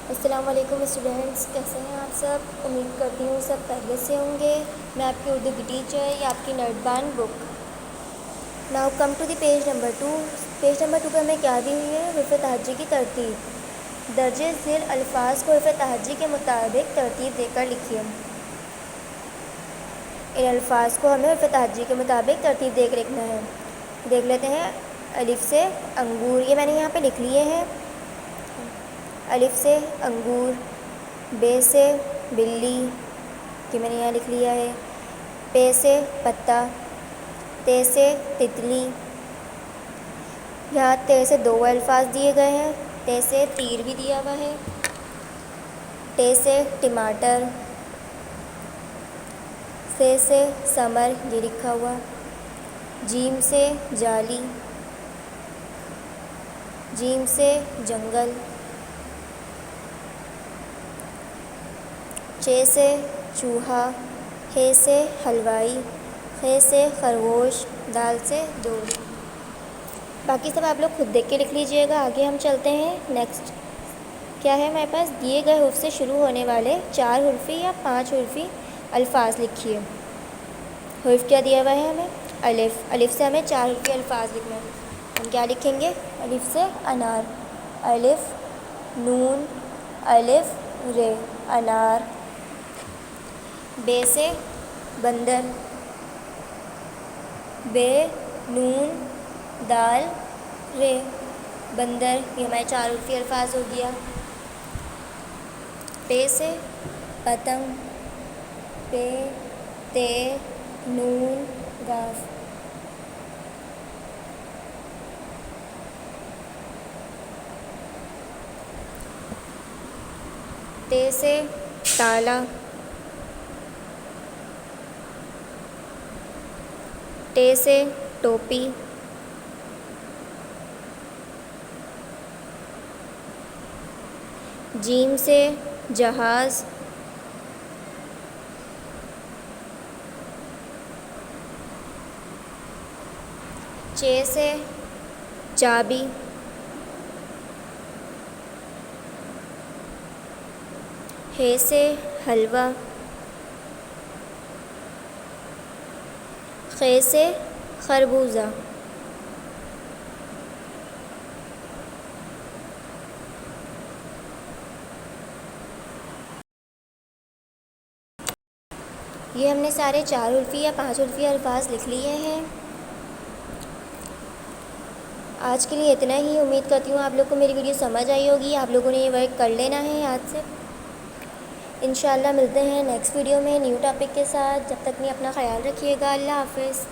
السلام علیکم اسٹوڈینٹس، کیسے ہیں آپ سب؟ امید کرتی ہوں سب خیریت سے ہوں گے۔ میں آپ کی اردو کی ٹیچر یا آپ کی نردبان book. Now come to the page number 2۔ Page number 2 پہ ہمیں کیا دی ہوئی ہے؟ حروف تہجی کی ترتیب۔ درجہ ذیل الفاظ کو حروف تہجی کے مطابق ترتیب دے کر لکھیے۔ ان الفاظ کو ہمیں حروف تہجی کے مطابق ترتیب دے کر لکھنا ہے۔ دیکھ لیتے ہیں۔ الف سے انگور، یہ میں نے یہاں پہ لکھ لیے ہیں۔ الف سے انگور، بے سے بلی، یہ میں نے یہاں لکھ لیا ہے۔ پے سے پتا، تے سے تتلی، یہاں تے سے 2 الفاظ دیے گئے ہیں، تے سے تیر بھی دیا ہوا ہے۔ ٹے سے ٹماٹر، سے ثمر، یہ لکھا ہوا۔ جیم سے جالی، جیم سے جنگل۔ چے سے چوہا، ہے سے حلوائی، خے سے خرگوش، دال سے ڈوری۔ باقی سب آپ لوگ خود دیکھ کے لکھ لیجئے گا۔ آگے ہم چلتے ہیں۔ نیکسٹ کیا ہے ہمارے پاس؟ دیے گئے حروف سے شروع ہونے والے 4 حرفی یا 5 حرفی الفاظ لکھیے۔ حرف کیا دیا ہوا ہے ہمیں؟ الف۔ الف سے ہمیں 4 حرفی الفاظ لکھنا ہے۔ ہم کیا لکھیں گے؟ الف سے انار، الف نون الف رے، انار۔ بے سے بندر، بے نون دال رے، بندر، یہ ہمارے 4 حرفی الفاظ ہو گیا۔ پے سے پتنگ، پے تے نون قاف۔ تے سے تالا، ٹے سے ٹوپی، جیم سے جہاز، چے سے چابی، ہے سے حلوہ، خے سے خربوزہ۔ یہ ہم نے سارے 4 حرفی یا 5 حرفی الفاظ لکھ لیے ہیں۔ آج کے لیے اتنا ہی۔ امید کرتی ہوں آپ لوگ کو میری ویڈیو سمجھ آئی ہوگی۔ آپ لوگوں نے یہ ورک کر لینا ہے یاد سے۔ انشاءاللہ ملتے ہیں نیکسٹ ویڈیو میں نیو ٹاپک کے ساتھ۔ جب تک میں اپنا خیال رکھیے گا۔ اللہ حافظ۔